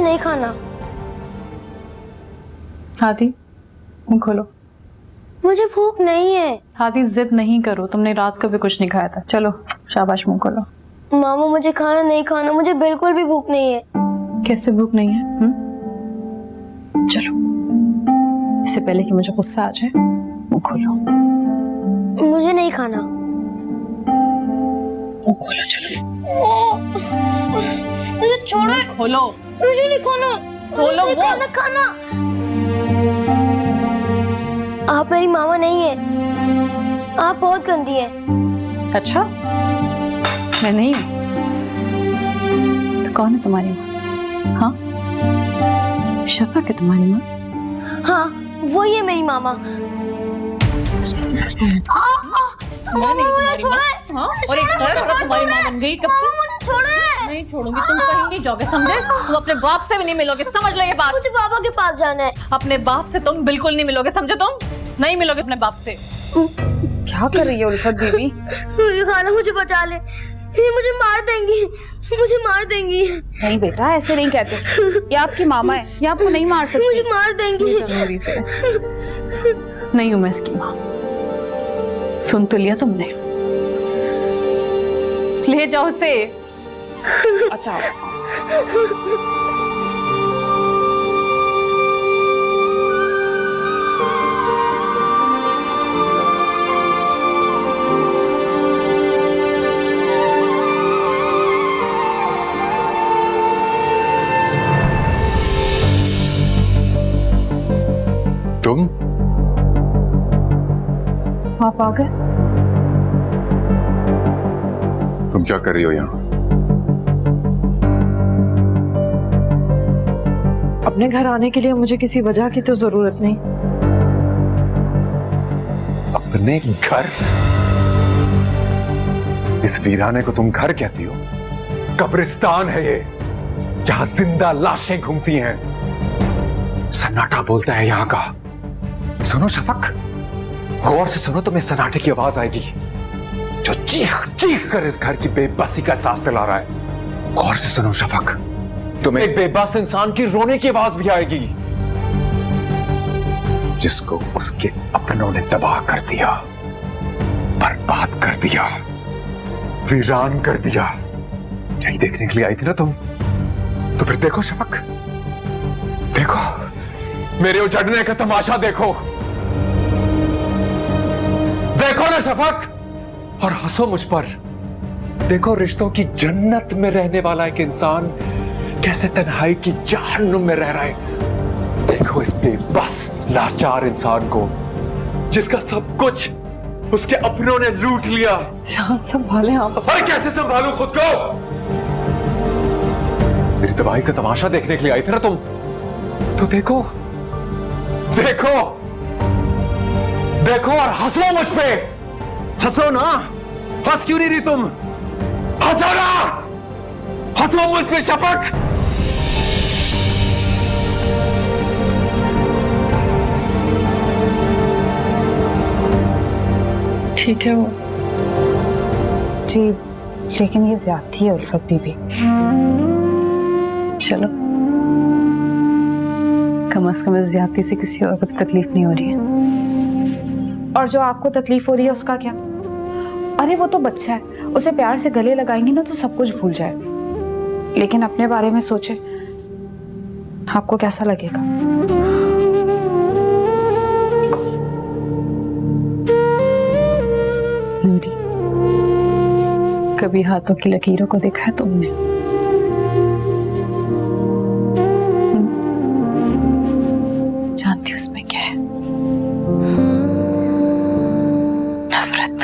नहीं खाना। हाथी मुंह खोलो। मुझे भूख नहीं है। हाथी जिद नहीं करो, तुमने रात को भी कुछ नहीं खाया था। चलो शाबाश मुंह खोलो। मामा मुझे खाना नहीं खाना, मुझे बिल्कुल भी भूख नहीं है। कैसे भूख नहीं है? चलो इससे पहले कि मुझे गुस्सा आ जाए मुंह खोलो। मुझे नहीं खाना। मुंह खोलो चलो। मुझे छोड़ो। खोलो। मुझे नहीं खाना। खोलो मुझे वो। खाना। आप मेरी मामा नहीं है। आप बहुत गंदी हैं। अच्छा मैं नहीं हूँ तो कौन है तुम्हारी माँ? हाँ शफा है तुम्हारी माँ? हाँ वही है मेरी मामा। मैं नहीं तुम्हारी माँ। हाँ और एक तुम्हारी माँ बन गई कब से? मुझे छोड़ो। नहीं छोड़ूंगी, तुम कहीं नहीं जाओगे समझे? तुम अपने बाप से भी नहीं मिलोगे, समझ लो ये बात। मुझे पापा के पास जाना है। अपने बाप से तुम बिल्कुल नहीं मिलोगे, समझे? तुम नहीं मिलोगे अपने बाप से। क्या कर रही है उल्फत बीबी? मुझे खाना, मुझे बचा ले, ये मुझे मार देंगी, मुझे मार देंगी। नहीं बेटा ऐसे नहीं कहते, ये आपकी मामा है, ये आपको नहीं मार सकती। मुझे मार देंगी। जरूरी से नहीं हूं मैं इसकी माँ। सुन तो लिया तुमने, ले जाओ उसे। अच्छा तुम आप आ गए? तुम क्या कर रही हो यहाँ? अपने घर आने के लिए मुझे किसी वजह की तो जरूरत नहीं। अपने घर? इस वीराने को तुम घर कहती हो? कब्रिस्तान है ये, जहां जिंदा लाशें घूमती हैं। सन्नाटा बोलता है यहाँ का। सुनो शफक, गौर से सुनो, तुम्हें सन्नाटे की आवाज आएगी जो चीख चीख कर इस घर की बेबसी का एहसास दिला रहा है। गौर से सुनो शफक, तुम्हें एक बेबस इंसान की रोने की आवाज भी आएगी जिसको उसके अपनों ने तबाह कर दिया, बर्बाद कर दिया, वीरान कर दिया। यही देखने के लिए आई थी ना तुम? तो फिर देखो शफक, देखो मेरे उजड़ने का तमाशा देखो। देखो ना शफक, और हंसो मुझ पर। देखो रिश्तों की जन्नत में रहने वाला एक इंसान कैसे तन्हाई की जहन्नुम में रह रहा है। देखो इस बेबस लाचार इंसान को जिसका सब कुछ उसके अपनों ने लूट लिया। शांत संभाले आप। और कैसे संभालूं खुद को? मेरी तबाही का तमाशा देखने के लिए आई थी ना तुम? तो देखो देखो देखो और हंसो मुझ पे। हंसो ना, हंस क्यों नहीं रही तुम? हंसो ना, हंसो मुझ पे शफक। ठीक है वो जी, लेकिन ये ज्यादती है उल्फत बीबी। चलो कम से कम इस ज्यादती से किसी और को तो तकलीफ नहीं हो रही है। और जो आपको तकलीफ हो रही है उसका क्या? अरे वो तो बच्चा है, उसे प्यार से गले लगाएंगे ना तो सब कुछ भूल जाएगा। लेकिन अपने बारे में सोचे, आपको कैसा लगेगा? नूरी, कभी हाथों की लकीरों को देखा है तुमने? जानती हो उसमें क्या है? नफरत।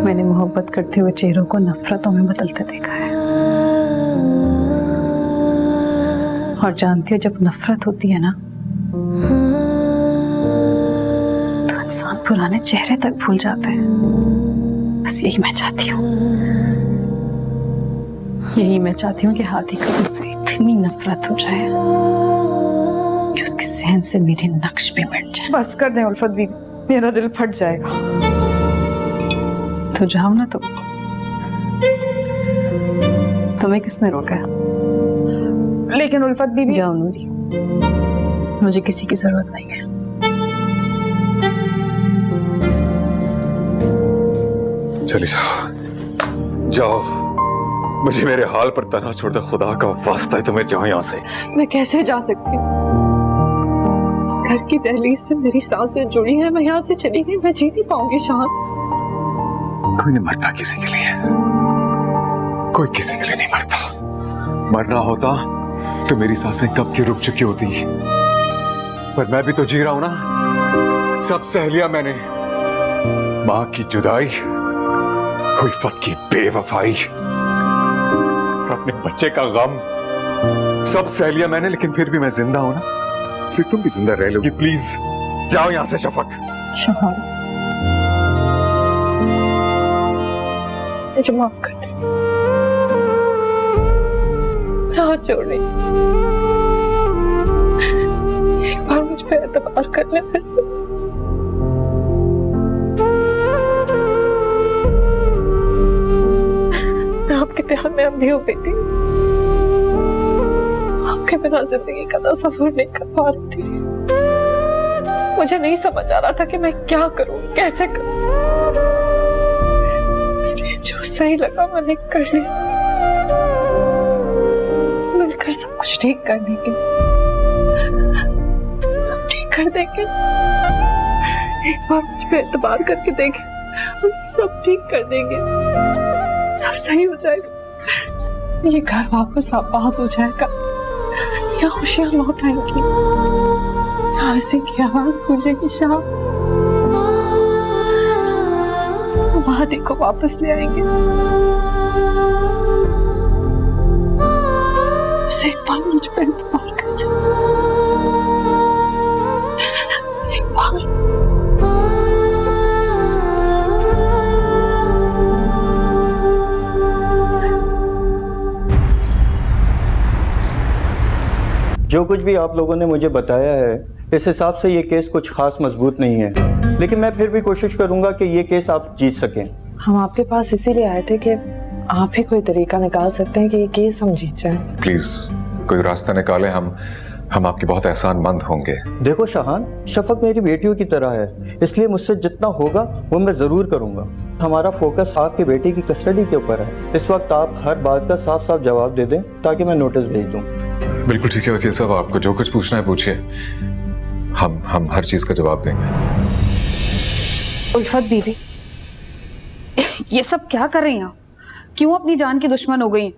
मैंने मोहब्बत करते हुए चेहरों को नफरतों में बदलते देखा है। और जानती हो जब नफरत होती है ना तो इंसान पुराने चेहरे तक भूल जाता है। बस यही मैं चाहती हूँ, यही मैं चाहती हूँ कि हाथी को मुझसे इतनी नफरत हो जाए कि उसके सहन से मेरे नक्श भी मिट जाए। बस कर दें उल्फत बीबी, मेरा दिल फट जाएगा। तो जाओ ना तुम। तुम्हें किसने रोका? लेकिन उल्फत बीबी, जाओ नूरी, मुझे किसी की जरूरत नहीं है। चली जाओ, जाओ, मुझे मेरे हाल पर तना छोड़ दे। खुदा का वास्ता है तुम्हें, जाओ यहाँ से। मैं कैसे जा सकती हूँ? इस घर की दहलीज से मेरी सांसें जुड़ी हैं। मैं यहाँ से चली गई, मैं जी नहीं पाऊंगी शान। कोई नहीं मरता किसी के लिए, कोई किसी के लिए नहीं मरता। मरना होता तो मेरी सांसें कब की रुक चुकी होती, पर मैं भी तो जी रहा हूं ना। सब सह लिया मैंने, मां की जुदाई, उल्फत की बेवफाई, अपने बच्चे का गम, सब सह लिया मैंने। लेकिन फिर भी मैं जिंदा हूं ना। सिर्फ तुम भी जिंदा रह लोगी। प्लीज जाओ यहां से शफक। शहान, मुझे माफ कर दे, हाथ जोड़ रही। एक बार मुझ पे एतबार कर ले फिर से। मैं आपके प्यार में अंधी हो गई थी। आपके बिना जिंदगी का तसव्वुर नहीं कर पा रही थी। मुझे नहीं समझ आ रहा था कि मैं क्या करूं, कैसे करूं। इसलिए जो सही लगा मैंने कर लिया। मिलकर सब कुछ ठीक कर देंगे, सब ठीक कर देंगे। एक बार मुझ पे एतबार करके देखें, हम सब ठीक कर देंगे, सब सही हो जाएगा। ये घर वापस आबाद हो जाएगा, यहाँ खुशियां लौट आएंगी, यहाँ हंसी की आवाज गूंजेगी। शाम वादी को वापस ले आएंगे। उसे एक बार मुझ पे एतबार कर, एक बार। जो कुछ भी आप लोगों ने मुझे बताया है, इस हिसाब से ये केस कुछ खास मजबूत नहीं है, लेकिन मैं फिर भी कोशिश करूंगा कि ये केस आप जीत सकें। हम आपके पास इसीलिए आए थे कि आप ही कोई तरीका निकाल सकते हैं कि ये केस हम जीत जाएं। प्लीज कोई रास्ता निकाले, हम आपके बहुत एहसानमंद होंगे। देखो शाहान, शफक मेरी बेटियों की तरह है, इसलिए मुझसे जितना होगा वो मैं ज़रूर करूंगा। हमारा फोकस आपकी बेटी की कस्टडी के ऊपर है। इस वक्त आप हर बात का साफ साफ जवाब दे दें ताकि मैं नोटिस भेज दूं। बिल्कुल ठीक है वकील साहब, आपको जो कुछ पूछना है पूछिए, हम हर चीज का जवाब देंगे। उल्फत बीबी, ये सब क्या कर रही हैं? क्यों अपनी जान की दुश्मन हो गई?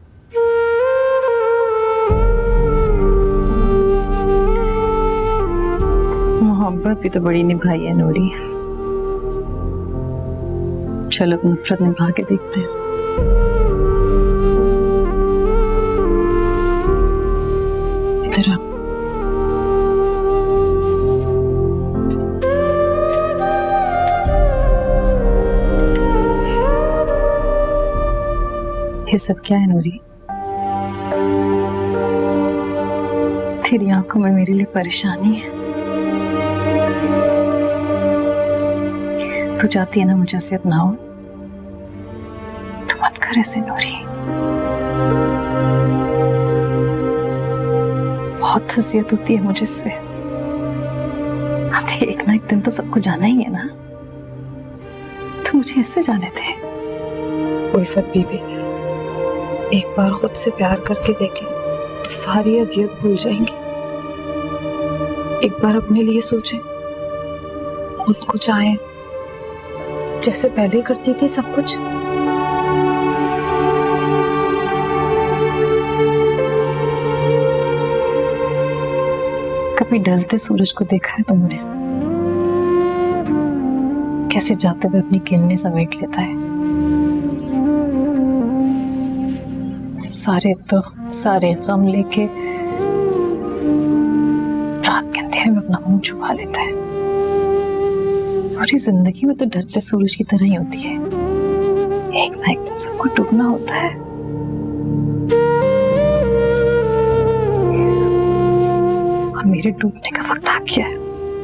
मोहब्बत भी तो बड़ी निभाई है नूरी। चलो नफरत निभा के देखते हैं। इधर आ। ये सब क्या है नूरी? तेरी आंखों में मेरे लिए परेशानी है। तू चाहती है ना मुझे असियत ना हो, तो मत कर ऐसे नूरी। बहुत असियत होती है मुझे इससे। अब एक ना एक दिन तो सबको जाना ही है ना, तो मुझे इससे जाने दे। उल्फत बीबी, एक बार खुद से प्यार करके देखें, सारी अजियत भूल जाएंगी। एक बार अपने लिए सोचें, खुद को चाहें, जैसे पहले करती थी सब कुछ। कभी ढलते सूरज को देखा है तुमने? कैसे जाते हुए अपनी किरणें समेट लेता है। सारे दुख सारे गम लेके रात के अंधेरे में अपना मुंह छुपा लेता है। और ये जिंदगी में तो ढलते सूरज की तरह ही होती है, एक ना एक दिन सबको डूबना होता है। और मेरे डूबने का वक्त आ गया है।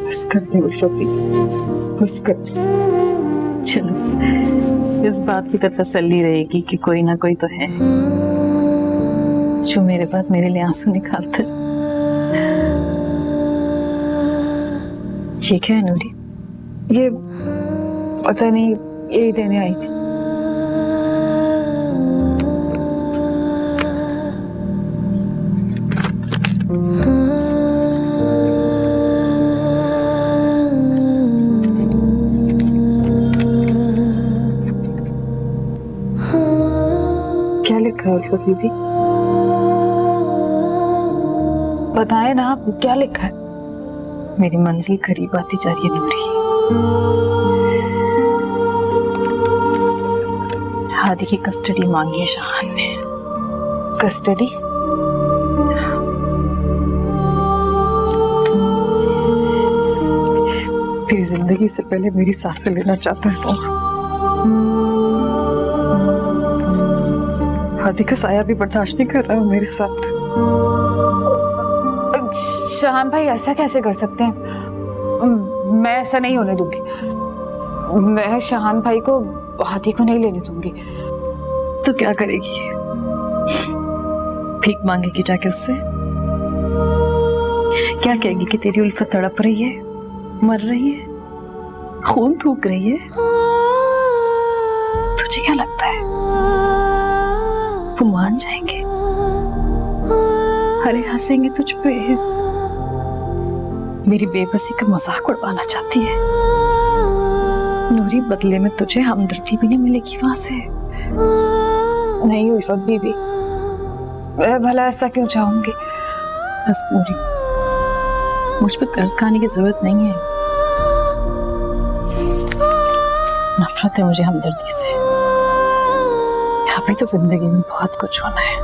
बस कर दे उल्फत बीबी, बस कर दे। चलो इस बात की तो तसल्ली रहेगी कि कोई ना कोई तो है जो मेरे बाद मेरे लिए आंसू निकालता। ये क्या है नूरी? ये पता नहीं, यही देने आई थी। क्या लिखा है उल्फत बीबी? बताए ना आप, क्या लिखा है? मेरी मंजिल करीब आती जा रही है नूरी। हादी की कस्टडी मांगी है शाहान ने। कस्टडी? मेरी जिंदगी से पहले मेरी सांसें लेना चाहता है वो। हादी का साया भी बर्दाश्त नहीं कर रहा है मेरे साथ। शाहान भाई ऐसा कैसे कर सकते हैं? मैं ऐसा नहीं होने दूंगी। मैं शाहान भाई को हादी को नहीं लेने दूंगी। तो क्या करेगी? भीख मांगेगी जाके उससे? क्या कहेगी कि तेरी उल्फत तड़प रही है, मर रही है, खून थूक रही है? तुझे क्या लगता है वो मान जाएंगे? अरे हंसेंगे तुझ पे। मेरी बेबसी का मजाक उड़वाना चाहती है नूरी। बदले में तुझे हमदर्दी भी नहीं मिलेगी वहां से। नहीं उल्फत बीबी, मैं भला ऐसा क्यों चाहूंगी? बस नूरी, मुझ पर तरस खाने की जरूरत नहीं है। नफरत है मुझे हमदर्दी से। यहाँ पे तो जिंदगी में बहुत कुछ होना है।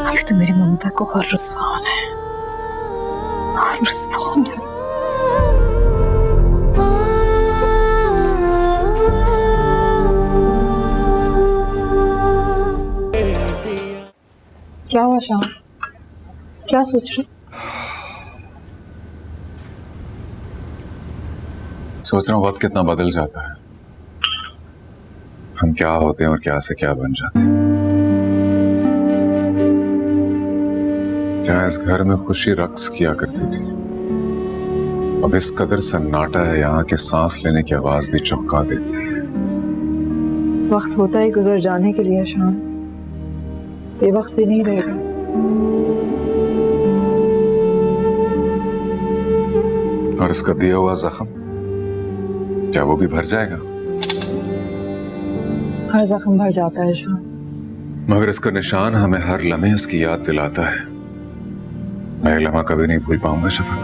अभी तो मेरी ममता को और रुस्वा होना है, और रुस्वा होना है। क्या हुआ शाह? क्या सोच रहे? सोच रहा हूँ वक्त कितना बदल जाता है। हम क्या होते हैं और क्या से क्या बन जाते हैं। क्या इस घर में खुशी रक्स किया करती थी, अब इस कदर सन्नाटा है यहाँ के सांस लेने की आवाज भी चौंका देती है। वक्त होता ही गुजर जाने के लिए शाह, ये वक्त भी नहीं रहेगा। और इसका दिया हुआ जख्म, क्या वो भी भर जाएगा? हर जख्म भर जाता है शाह, मगर इसका निशान हमें हर लम्हे उसकी याद दिलाता है। मैं लम्हा कभी नहीं भूल पाऊंगा शफक।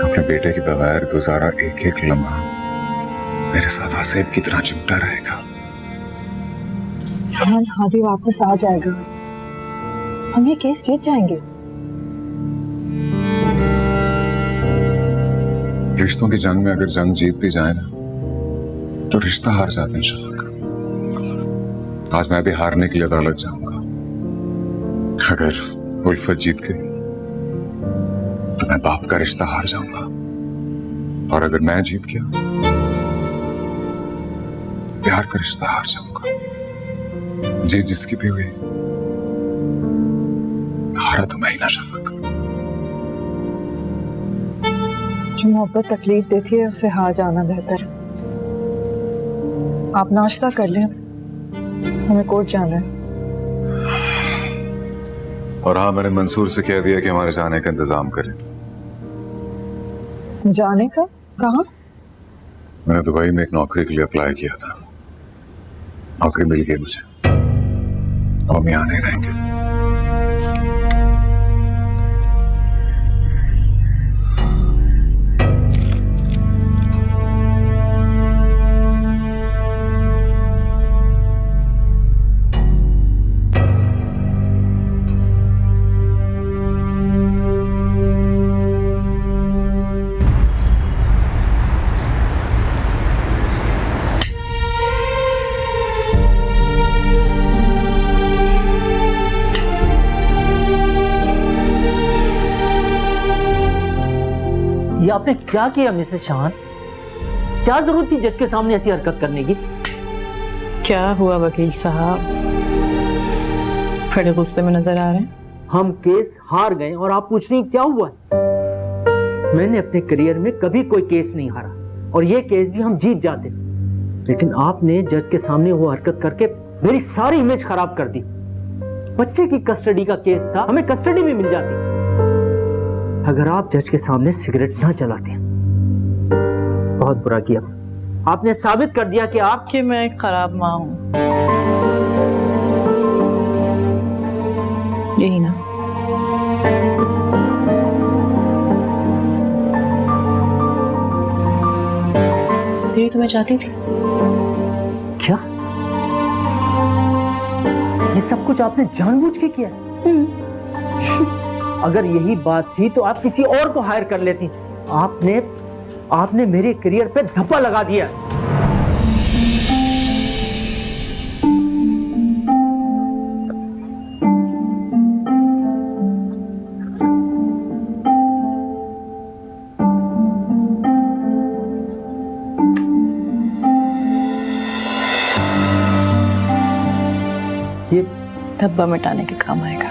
अपने बेटे के बगैर गुजारा एक एक लम्हा मेरे साथ आसेब की तरह चिमटा रहेगा। हादी वापस आ जाएगा, हम ये केस जीत जाएंगे। रिश्तों की जंग में अगर जंग जीत भी जाए ना, तो रिश्ता हार जाते हैं शफक। आज मैं भी हारने के लिए अदालत जाऊंगा। अगर उल्फत जीत गई तो मैं बाप का रिश्ता हार जाऊंगा, और अगर मैं जीत गया प्यार का रिश्ता हार जाऊंगा। जीत जिसकी भी हुई, हारा तो मैं ही ना शफक। जो मोहब्बत तकलीफ देती है उसे हार जाना बेहतर है। आप नाश्ता कर लें, हमें कोर्ट जाना है। और हाँ, मैंने मंसूर से कह दिया कि हमारे जाने का इंतजाम करें। जाने का? कहाँ? मैंने दुबई में एक नौकरी के लिए अप्लाई किया था, नौकरी मिल गई मुझे, और हम यहाँ नहीं रहेंगे। ये आपने क्या किया मिसेस शाहान? क्या जरूरत थी जज के सामने ऐसी हरकत करने की? क्या हुआ वकील साहब, बड़े गुस्से में नजर आ रहे हैं। हम केस हार गए और आप पूछ रही हैं क्या हुआ। मैंने अपने करियर में कभी कोई केस नहीं हारा और ये केस भी हम जीत जाते, लेकिन आपने जज के सामने वो हरकत करके मेरी सारी इमेज खराब कर दी। बच्चे की कस्टडी का केस था, हमें कस्टडी भी मिल जाती अगर आप जज के सामने सिगरेट ना जलाते। बहुत बुरा किया, आपने साबित कर दिया कि आप कि मैं एक खराब माँ हूं, यही ना। यही तो मैं चाहती थी। क्या ये सब कुछ आपने जानबूझ के किया? अगर यही बात थी तो आप किसी और को हायर कर लेती। आपने मेरे करियर पे धब्बा लगा दिया। ये धब्बा मिटाने के काम आएगा।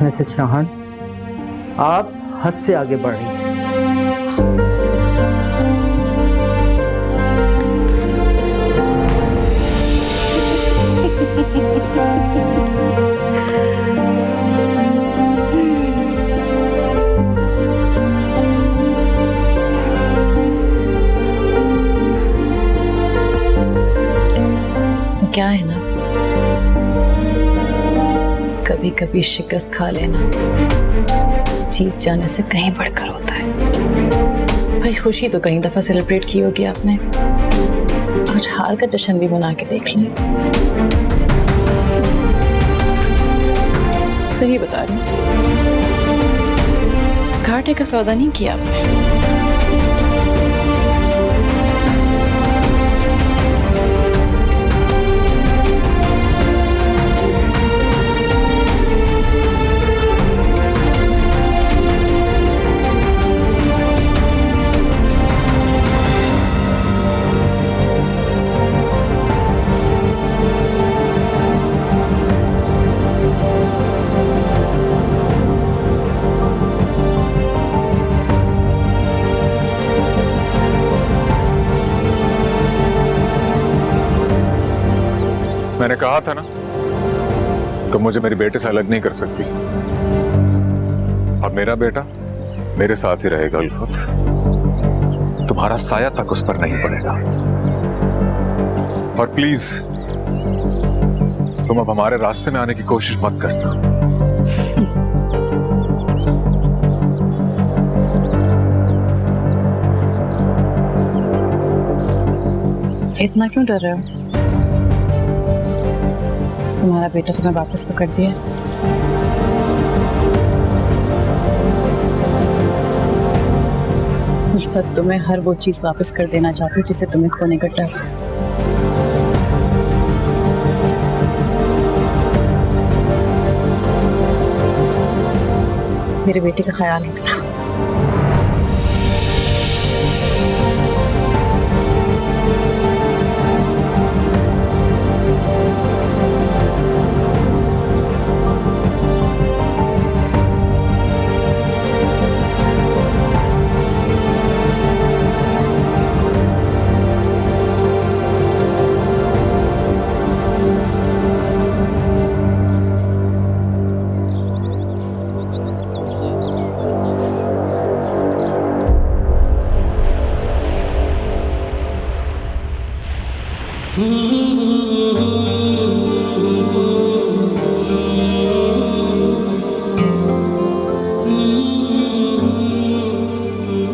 मिसेस चौहान, आप हद से आगे बढ़ रही हैं। क्या है ना, कभी कभी शिकस्त खा लेना जीत जाने से कहीं बढ़कर होता है। भाई खुशी तो कई दफा सेलिब्रेट की होगी आपने, आज हार का जश्न भी मना के देख लें। सही बता रही हूँ, घाटे का सौदा नहीं किया आपने। मैंने कहा था ना, तुम मुझे मेरी बेटे से अलग नहीं कर सकती। अब मेरा बेटा मेरे साथ ही रहेगा उल्फत, तुम्हारा साया तक उस पर नहीं पड़ेगा। और प्लीज तुम अब हमारे रास्ते में आने की कोशिश मत करना। इतना क्यों डर रहे हो? तुम्हारा बेटा तुम्हें वापस तो कर दिया। उल्फत तुम्हें हर वो चीज वापस कर देना चाहती है जिसे तुम्हें खोने का डर है। मेरे बेटे का ख्याल रखना।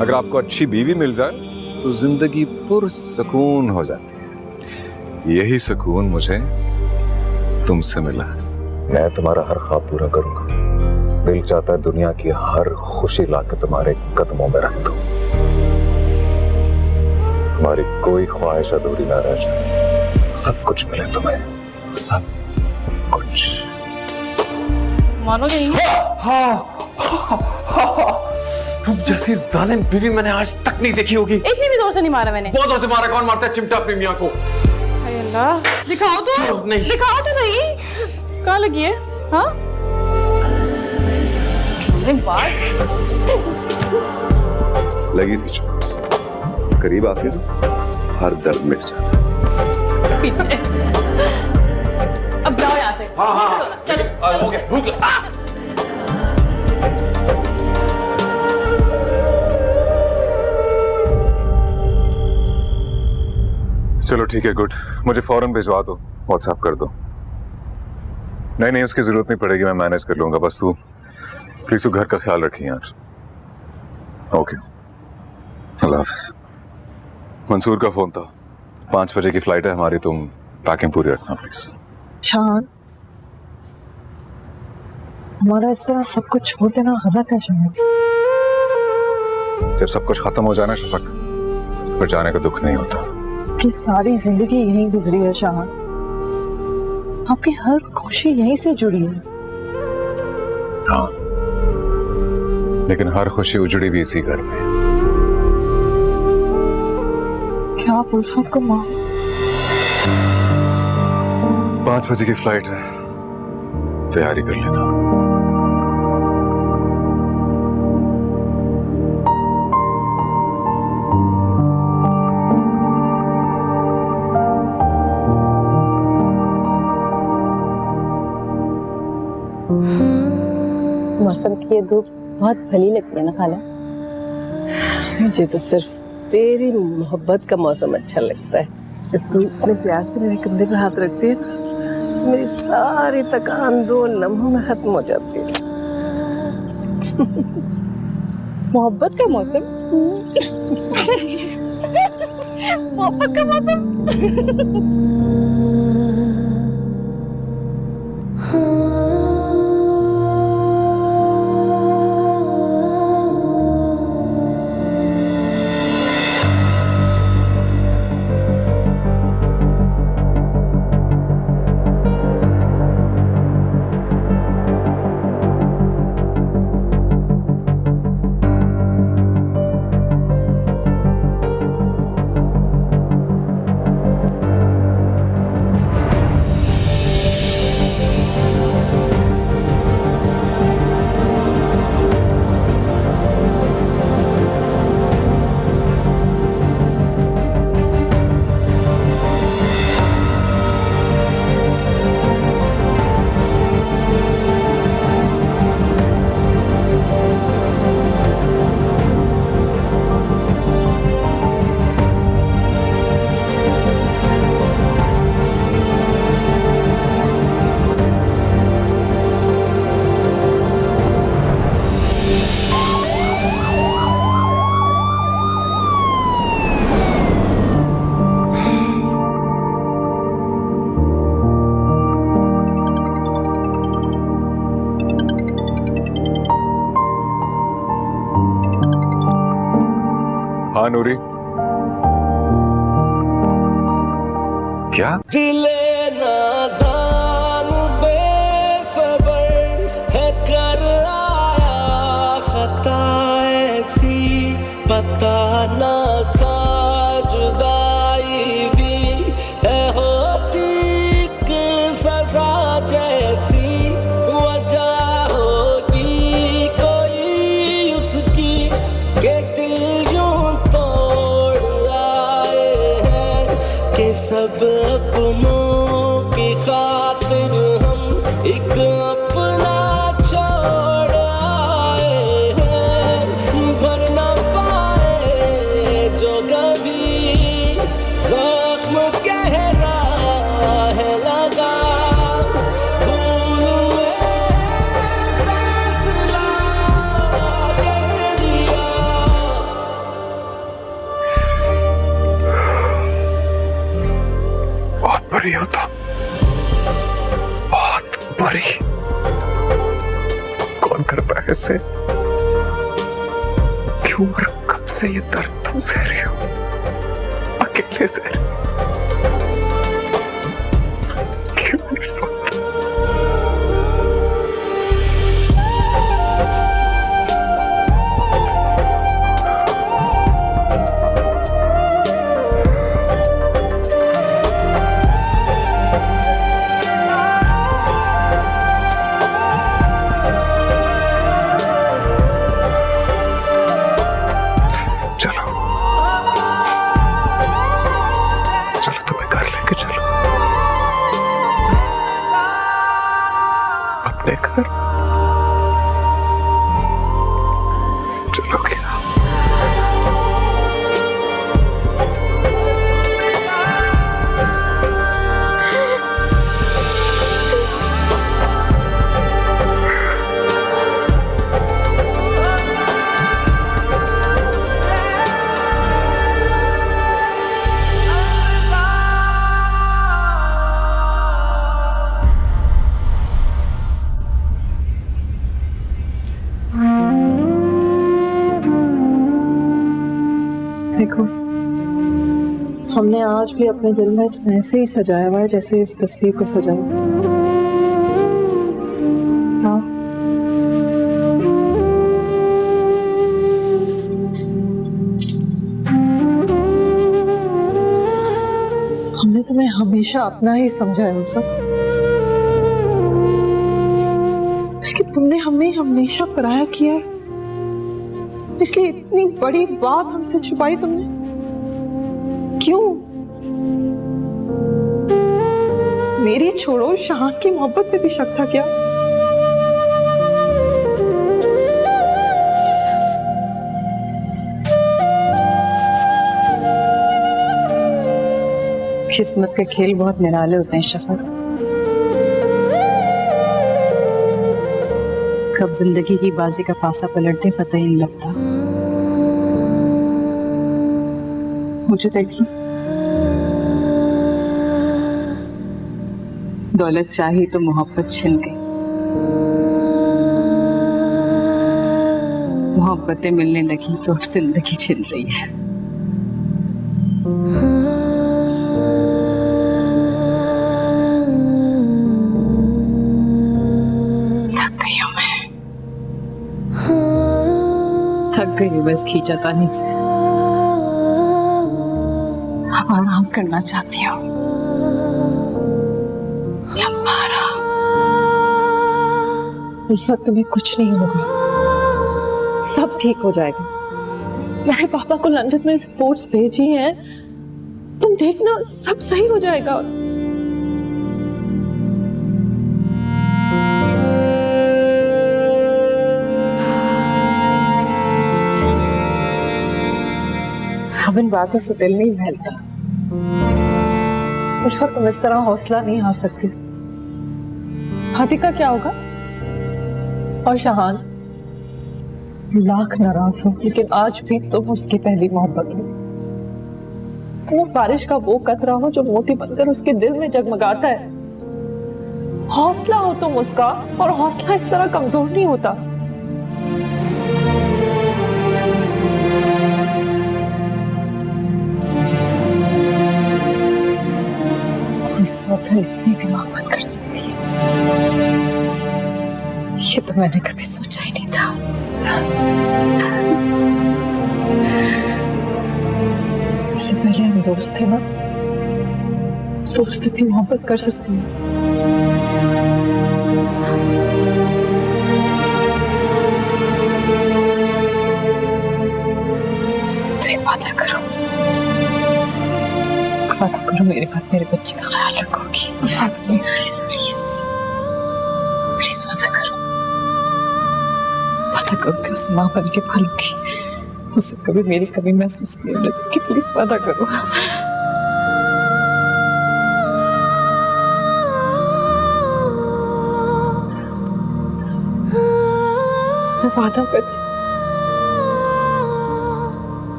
अगर आपको अच्छी बीवी मिल जाए तो जिंदगी पुरसुकून हो जाती है। यही सुकून मुझे तुमसे मिला। मैं तुम्हारा हर ख्वाब पूरा करूंगा। दिल चाहता है दुनिया की हर खुशी लाकर तुम्हारे कदमों में रख दूं। तुम्हारी कोई ख्वाहिश अधूरी ना रह जाए। सब कुछ मिले तुम्हें, सब कुछ। मानोगे नहीं? तुम जैसी जालिम बीवी मैंने आज तक नहीं देखी होगी। इतनी भी जोर से नहीं मारा मैंने। बहुत जोर से मारा। कौन मारता है चिमटा अपनी मियां को? हाय अल्लाह, दिखाओ तो। नहीं। दिखाओ तो सही, कहाँ लगी है? हाँ, लगी थी चोट। करीब आके हर दर्द मिट जाता। पीछे। अब जाओ यहाँ से। हाँ। चलो हो गया, भूख लगा। चलो ठीक है, गुड। मुझे फौरन भिजवा दो, व्हाट्सएप कर दो। नहीं, उसकी जरूरत नहीं पड़ेगी, मैं मैनेज कर लूंगा। बस तू प्लीज तू घर का ख्याल रखी यार। ओके, अल्लाह हाफिज। मंसूर का फोन था, 5 बजे की फ्लाइट है हमारी, तुम पैकिंग पूरी रखना प्लीज। शान, हमारा इस तरह सब कुछ छोड़ देना गलत है शान। जब सब कुछ खत्म हो जाए ना शफक, फिर जाने का दुख नहीं होता। आपकी सारी जिंदगी यहीं गुजरी है शान, आपकी हर खुशी यहीं से जुड़ी है। हाँ, लेकिन हर खुशी उजड़ी भी इसी घर में। क्या आप उल्फत को मां? 5 बजे की फ्लाइट है, तैयारी कर लेना। मौसम की ये धूप बहुत भली लगती है ना खाला? मुझे तो सिर्फ तेरी मोहब्बत का मौसम अच्छा लगता है। तू इतने प्यार से मेरे कंधे पे हाथ रखती है, मेरी सारी थकान 2 लम्हों में खत्म हो जाती है। मोहब्बत का मौसम? मोहब्बत का मौसम? हाँ नूरी, क्या? दिले नादान बेसबर है, कर आया खता ऐसी, पता न था जुदाई भी है होती एक सजा जैसी। वजह होगी कोई उसकी के दिल यूं तोड़ आए हैं, कि सब अपनों की खातिर हम एक अपना छोड़ आए हैं। भर न पाए जो कभी जख्म गहरा है लगा, खून में फैसला कर दिया। बहुत बुरी हो तो, बहुत बुरी। कौन करता है ऐसे? क्यों और कब से ये दर्द तुम सह रही हो? अकेले सह रही हो? क्यों इस वक्त? घर चलो क्या? देखो, हमने आज भी अपने दिल में तुम्हें ऐसे ही सजाया हुआ है जैसे इस तस्वीर को सजाया। हाँ, हमने तुम्हें हमेशा अपना ही समझा है उल्फत, लेकिन तुमने हमें हमेशा पराया किया है। इसलिए इतनी बड़ी बात हमसे छुपाई तुमने, क्यों? मेरी छोड़ो, शाहान की मोहब्बत पे भी शक था क्या? किस्मत के खेल बहुत निराले होते हैं शफक। कब जिंदगी की बाजी का पासा पलटते पता ही नहीं लगता। मुझे देखिए, दौलत चाहिए तो मोहब्बत छिन गई, मोहब्बतें मिलने लगी तो अब जिंदगी छिन रही है। थक गई हूं मैं, थक गई बस खींचातानी से। अब आराम करना चाहती हूँ। उल्फत, तुम्हें कुछ नहीं होगा, सब ठीक हो जाएगा। मैंने पापा को लंदन में रिपोर्ट्स भेजी हैं, तुम देखना सब सही हो जाएगा। अब इन बातों से दिल नहीं बहलता। उल्फत, तुम इस तरह हौसला नहीं हार सकती। हाथी का क्या होगा? और शाहान लाख नाराज हो, लेकिन आज भी तुम उसकी पहली मोहब्बत हो। तुम बारिश का वो कतरा हो जो मोती बनकर उसके दिल में जगमगाता है। हौसला हो तुम उसका, और हौसला इस तरह कमजोर नहीं होता। कोई सौतन इतनी भी मोहब्बत कर सकती है, ये तो मैंने कभी सोचा ही नहीं था। इससे पहले हम दोस्त थे ना, दोस्त इतनी मोहब्बत कर सकती है। तो एक वादा करो, वादा करो मेरे बाद मेरे बच्चे का ख्याल रखोगी। प्लीज प्लीज प्लीज वादा करो, वादा करो कि उस माँ बन के पालूंगी, उसे कभी मेरी कमी महसूस नहीं होने दूंगी। प्लीज वादा करो। मैं वादा करती हूँ,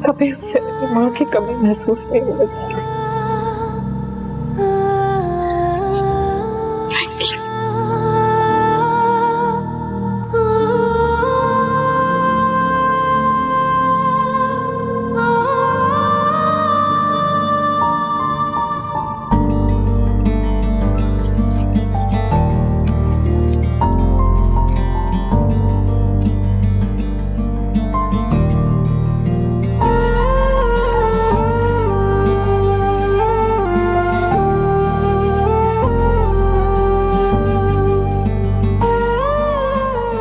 कभी उसे अपनी माँ की कमी महसूस नहीं होने दूंगी।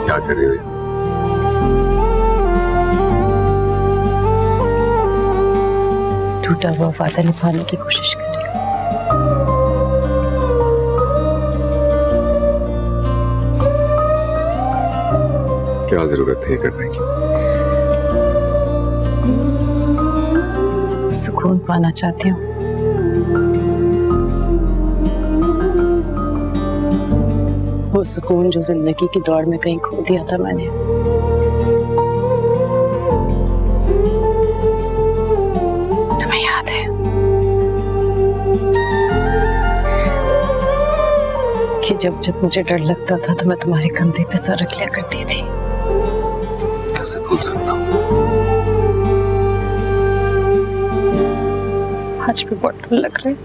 क्या कर रही हो? टूटा हुआ वादा निभाने की कोशिश कर रही हूँ। क्या जरूरत है ये करने की? सुकून पाना चाहती हूँ। वो सुकून जो जिंदगी की दौड़ में कहीं खो दिया था मैंने। तुम्हें याद है कि जब जब मुझे डर लगता था तो मैं तुम्हारे कंधे पे सर रख लिया करती थी। कैसे भूल सकता हूँ? आज भी बहुत डर लग रहा है।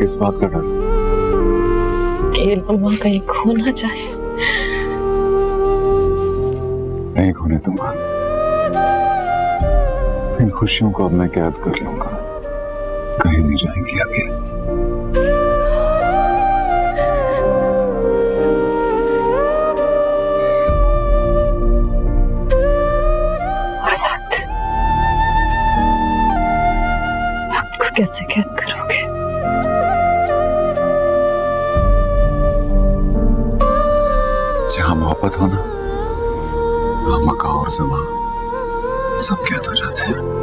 किस बात का डर? कि लम्हा कहीं खो ना जाए। नहीं खोने दूंगा। इन खुशियों को अब मैं कैद कर लूंगा, कहीं नहीं जाएंगी आगे। और वक्त को कैसे कैद करोगे? जहां मोहब्बत हो ना, वहां मका और ज़मा सब कैद हो जाते हैं।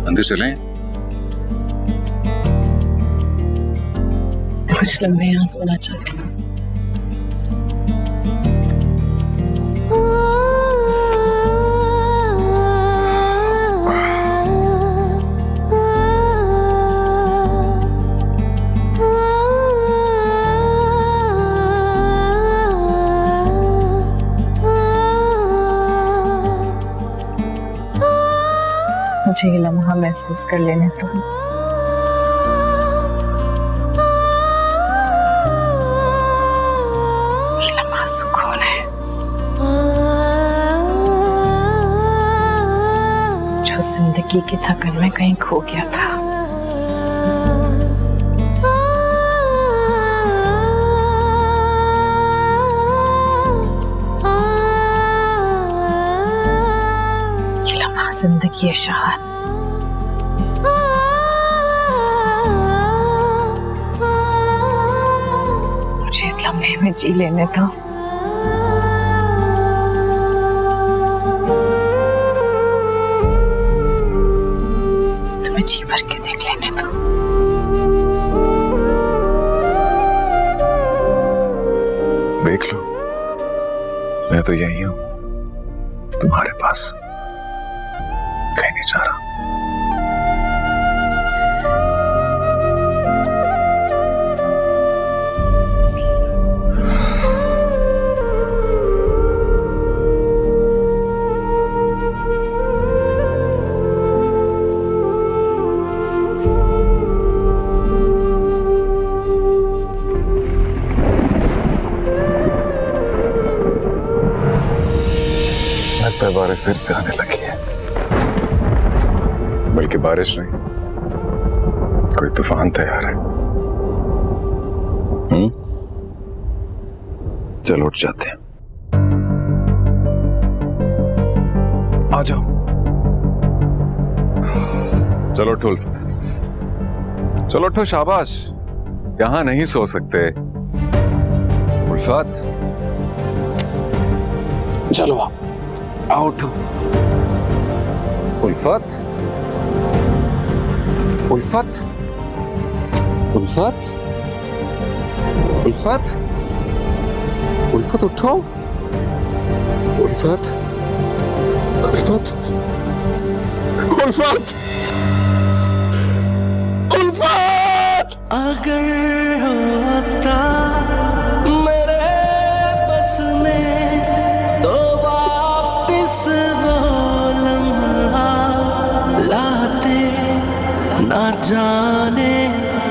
अंदर चलें? कुछ लम्हे यहाँ सोना चाहती हूँ। मुझे ये लम्हा महसूस कर लेने दो। ये लम्हा सुकून है जो जिंदगी की थकन में कहीं खो गया था। ये लम्हा जिंदगी है शान। मुझे इस लम्हे में जी लेने दो। तुम्हें जी भर के देख लेने दो। देख लो, मैं तो यही हूं, तुम्हारे पास, कहीं नहीं जा रहा। लगता है बारिश फिर से आने लगी है, बल्कि बारिश नहीं, कोई तूफान तैयार है। चलो उठ जाते हैं। आ जाओ। चलो उठो उल्फत, चलो उठो, शाबाश। यहां नहीं सो सकते उल्फत। चलो आओ उठो। उल्फत, उल्फत, उल्फत, उल्फत, उल्फत उठो। उल्फत, उल्फत, उल्फत, उल्फत। अगर होता मेरे बस में तो वापिस वो लम्हा लाते, ना जाने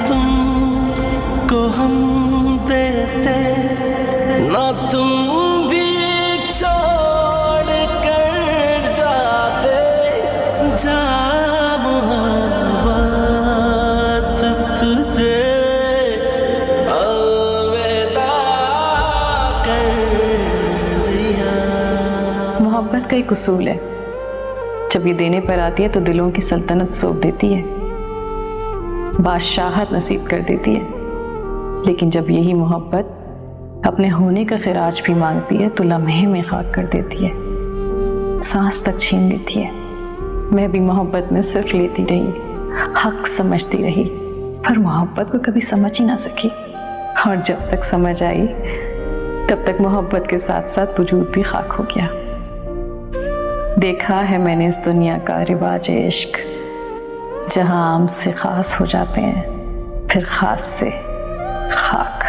तुमको हम देते, ना तुम भी छोड़ कर जाते। जा मोहब्बत तुझे अलविदा कर दिया। मोहब्बत का एक उसूल है, जब ये देने पर आती है तो दिलों की सल्तनत सौंप देती है, बादशाहत नसीब कर देती है। लेकिन जब यही मोहब्बत अपने होने का खिराज भी मांगती है तो लम्हे में खाक कर देती है, सांस तक छीन लेती है। मैं भी मोहब्बत में सिर्फ लेती रही, हक समझती रही, पर मोहब्बत को कभी समझ ही ना सकी। और जब तक समझ आई तब तक मोहब्बत के साथ साथ वजूद भी खाक हो गया। देखा है मैंने इस दुनिया का रिवाज इश्क, जहां आम से खास हो जाते हैं, फिर खास से खाक।